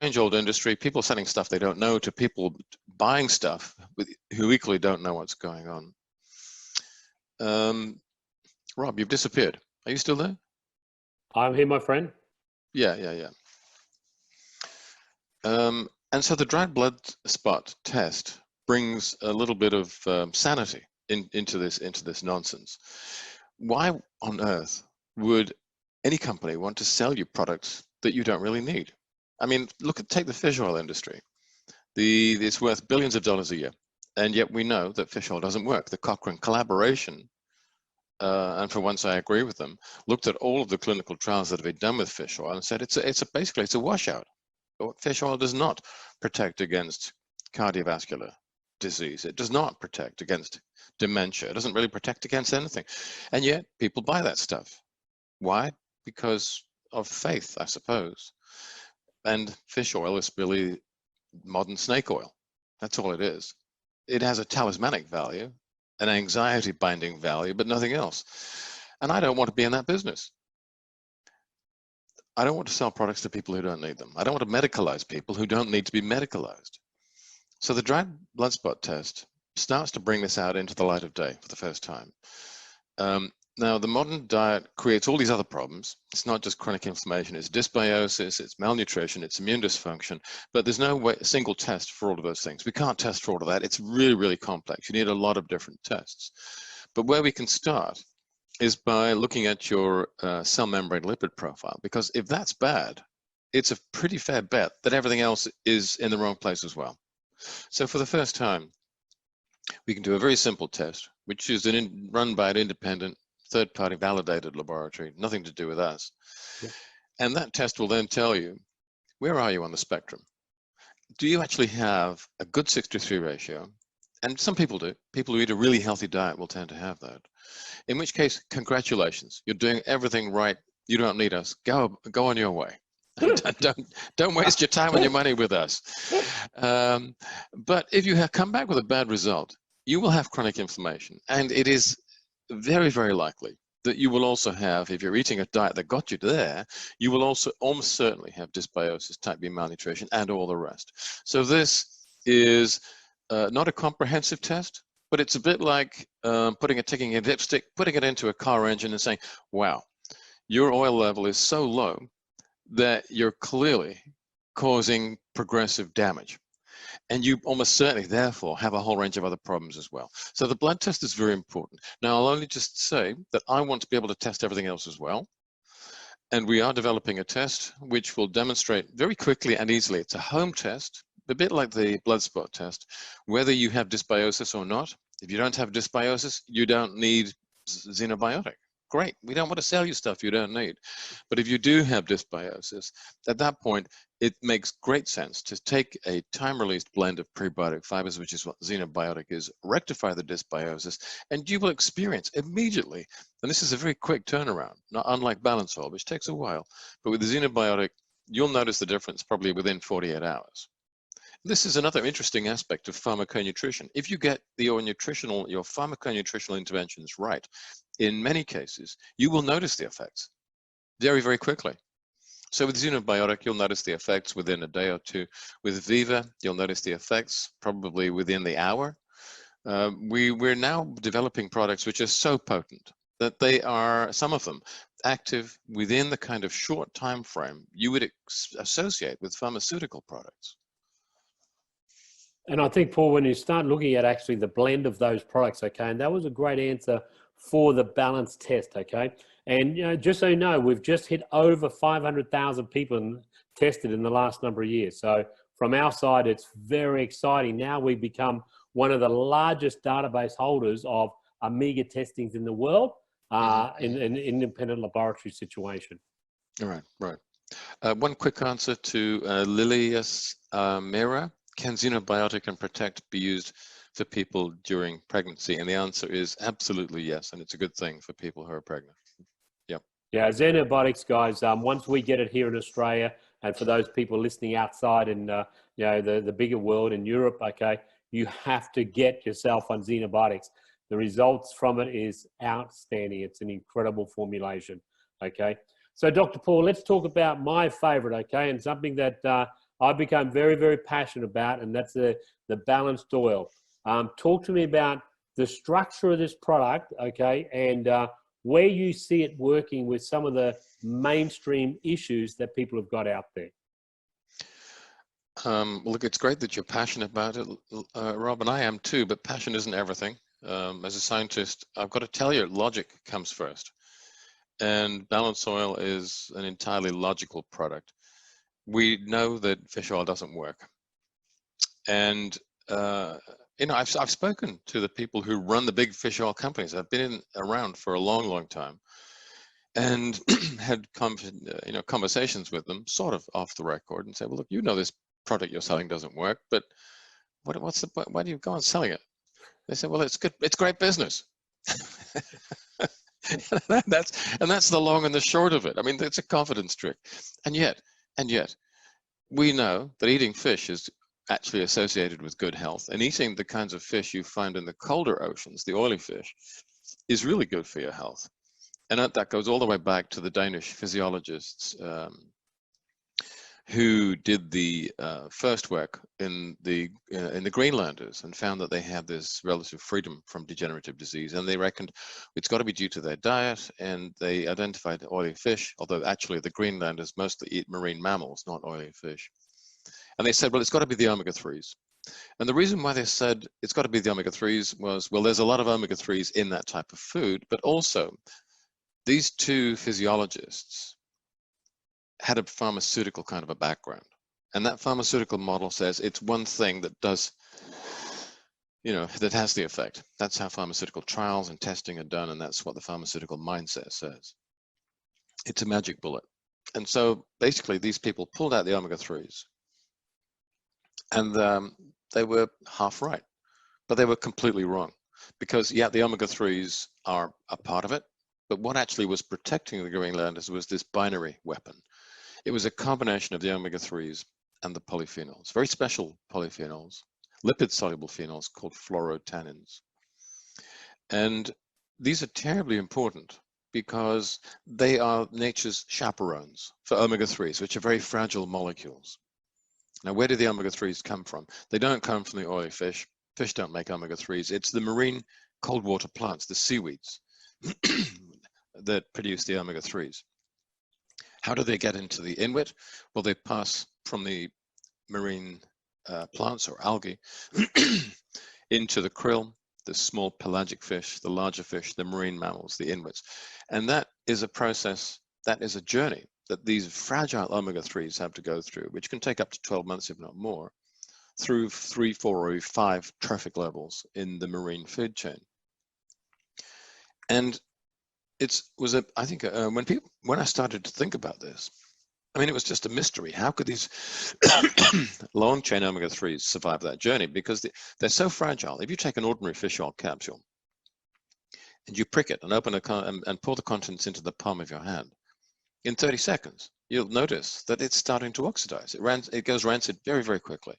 strange old industry, people selling stuff they don't know to people buying stuff who equally don't know what's going on. Rob, you've disappeared. Are you still there? I'm here, my friend. Yeah. And so the dried blood spot test brings a little bit of sanity into this nonsense. Why on earth would any company want to sell you products that you don't really need? I mean, take the fish oil industry. It's worth billions of dollars a year, and yet we know that fish oil doesn't work. The Cochrane collaboration, and for once I agree with them, looked at all of the clinical trials that have been done with fish oil and said basically it's a washout. Fish oil does not protect against cardiovascular disease. It does not protect against dementia. It doesn't really protect against anything, and yet people buy that stuff. Why? Because of faith, I suppose. And fish oil is really modern snake oil. That's all it is. It has a talismanic value, an anxiety binding value, but nothing else. And I don't want to be in that business. I don't want to sell products to people who don't need them. I don't want to medicalize people who don't need to be medicalized. So the dried blood spot test starts to bring this out into the light of day for the first time. Now, the modern diet creates all these other problems. It's not just chronic inflammation, it's dysbiosis, it's malnutrition, it's immune dysfunction, but there's no single test for all of those things. We can't test for all of that. It's really, really complex. You need a lot of different tests. But where we can start is by looking at your cell membrane lipid profile, because if that's bad, it's a pretty fair bet that everything else is in the wrong place as well. So for the first time, we can do a very simple test, which is run by an independent, third-party validated laboratory, nothing to do with us. Yeah. And that test will then tell you, where are you on the spectrum? Do you actually have a good 6-to-3 ratio? And some people do. People who eat a really healthy diet will tend to have that. In which case, congratulations, you're doing everything right. You don't need us. Go on your way. don't waste your time and your money with us. But if you have come back with a bad result, you will have chronic inflammation, and it is very, very likely that you will also have, if you're eating a diet that got you there, you will also almost certainly have dysbiosis, type B malnutrition, and all the rest. So this is not a comprehensive test, but it's a bit like taking a dipstick, putting it into a car engine and saying, wow, your oil level is so low that you're clearly causing progressive damage. And you almost certainly, therefore, have a whole range of other problems as well. So the blood test is very important. Now, I'll only just say that I want to be able to test everything else as well. And we are developing a test which will demonstrate very quickly and easily. It's a home test, a bit like the blood spot test, whether you have dysbiosis or not. If you don't have dysbiosis, you don't need xenobiotic. Great, we don't want to sell you stuff you don't need. But if you do have dysbiosis, at that point, it makes great sense to take a time-released blend of prebiotic fibers, which is what xenobiotic is, rectify the dysbiosis, and you will experience immediately, and this is a very quick turnaround, not unlike balance oil, which takes a while, but with the xenobiotic, you'll notice the difference probably within 48 hours. This is another interesting aspect of pharmaconutrition. If you get your pharmaconutritional interventions right, in many cases, you will notice the effects very, very quickly. So with xenobiotic, you'll notice the effects within a day or two. With Viva, you'll notice the effects probably within the hour. We're now developing products which are so potent that they are, some of them, active within the kind of short time frame you would associate with pharmaceutical products. And I think, Paul, when you start looking at actually the blend of those products, okay, and that was a great answer for the balance test, okay? And, you know, just so you know, we've just hit over 500,000 people tested in the last number of years. So from our side, it's very exciting. Now we become one of the largest database holders of Omega testings in the world in an independent laboratory situation. Right. One quick answer to Lilius Mera. Can xenobiotic and Protect be used for people during pregnancy? And the answer is absolutely yes. And it's a good thing for people who are pregnant. Yep. Yeah, xenobiotics, guys, once we get it here in Australia, and for those people listening outside in you know, the bigger world in Europe, okay, you have to get yourself on xenobiotics. The results from it is outstanding. It's an incredible formulation, okay? So Dr. Paul, let's talk about my favorite, okay, and something that I become very, very passionate about, and that's the balanced oil. Talk to me about the structure of this product, okay, and where you see it working with some of the mainstream issues that people have got out there. Look, it's great that you're passionate about it, Rob, and I am too, but passion isn't everything. As a scientist, I've got to tell you, logic comes first. And balanced oil is an entirely logical product. We know that fish oil doesn't work. And, I've spoken to the people who run the big fish oil companies. I've been around for a long, long time and had conversations with them sort of off the record and say, well, look, this product you're selling doesn't work, but what's the point? Why do you go on selling it? They said, well, it's good. It's great business. that's the long and the short of it. I mean, it's a confidence trick. And yet, we know that eating fish is actually associated with good health, and eating the kinds of fish you find in the colder oceans, the oily fish, is really good for your health. And that goes all the way back to the Danish physiologists who did the first work in the Greenlanders and found that they had this relative freedom from degenerative disease, and they reckoned it's got to be due to their diet, and they identified oily fish, although actually the Greenlanders mostly eat marine mammals, not oily fish. And they said, well, it's got to be the omega-3s. And the reason why they said it's got to be the omega-3s was, well, there's a lot of omega-3s in that type of food, but also these two physiologists had a pharmaceutical kind of a background. And that pharmaceutical model says it's one thing that does, that has the effect. That's how pharmaceutical trials and testing are done, and that's what the pharmaceutical mindset says. It's a magic bullet. And so basically these people pulled out the omega-3s, and they were half right, but they were completely wrong. Because, yeah, the omega-3s are a part of it, but what actually was protecting the Greenlanders was this binary weapon. It was a combination of the omega-3s and the polyphenols, very special polyphenols, lipid-soluble phenols called fluorotannins. And these are terribly important because they are nature's chaperones for omega-3s, which are very fragile molecules. Now, where do the omega-3s come from? They don't come from the oily fish. Fish don't make omega-3s. It's the marine cold water plants, the seaweeds, that produce the omega-3s. How do they get into the inwit? Well, they pass from the marine plants or algae into the krill, the small pelagic fish, the larger fish, the marine mammals, the inwits. And that is a process, that is a journey that these fragile omega-3s have to go through, which can take up to 12 months, if not more, through 3, 4, or 5 trophic levels in the marine food chain. And when I started to think about this, I mean, it was just a mystery. How could these long chain omega-3s survive that journey? Because they're so fragile. If you take an ordinary fish oil capsule and you prick it and open and pour the contents into the palm of your hand, in 30 seconds, you'll notice that it's starting to oxidize. It goes rancid very, very quickly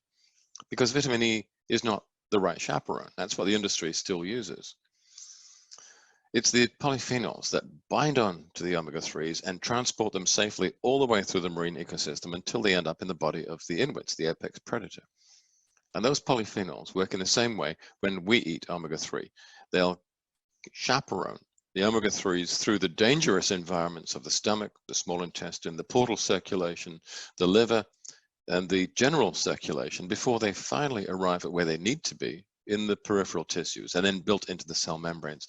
because vitamin E is not the right chaperone. That's what the industry still uses. It's the polyphenols that bind on to the omega-3s and transport them safely all the way through the marine ecosystem until they end up in the body of the inwits, the apex predator. And those polyphenols work in the same way when we eat omega-3. They'll chaperone the omega-3s through the dangerous environments of the stomach, the small intestine, the portal circulation, the liver, and the general circulation before they finally arrive at where they need to be in the peripheral tissues and then built into the cell membranes.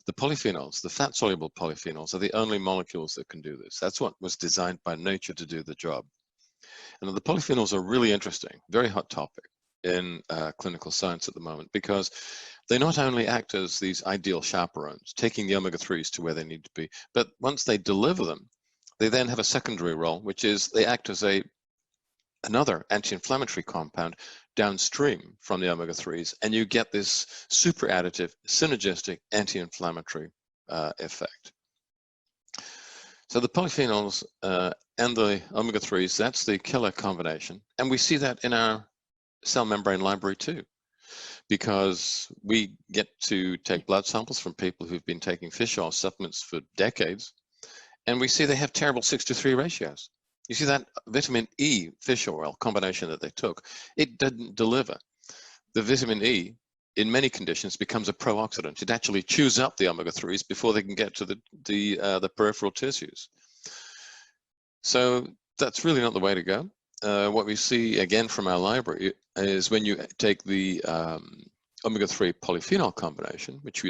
The polyphenols, the fat-soluble polyphenols, are the only molecules that can do this. That's what was designed by nature to do the job. And the polyphenols are really interesting, very hot topic in clinical science at the moment, because they not only act as these ideal chaperones, taking the omega-3s to where they need to be, but once they deliver them, they then have a secondary role, which is they act as another anti-inflammatory compound downstream from the omega-3s, and you get this super additive, synergistic anti-inflammatory effect. So the polyphenols and the omega-3s, that's the killer combination. And we see that in our cell membrane library too, because we get to take blood samples from people who've been taking fish oil supplements for decades, and we see they have terrible 6-to-3 ratios. You see that vitamin E fish oil combination that they took, it didn't deliver. The vitamin E, in many conditions, becomes a pro-oxidant. It actually chews up the omega-3s before they can get to the peripheral tissues. So that's really not the way to go. What we see, again, from our library is when you take the omega-3 polyphenol combination, which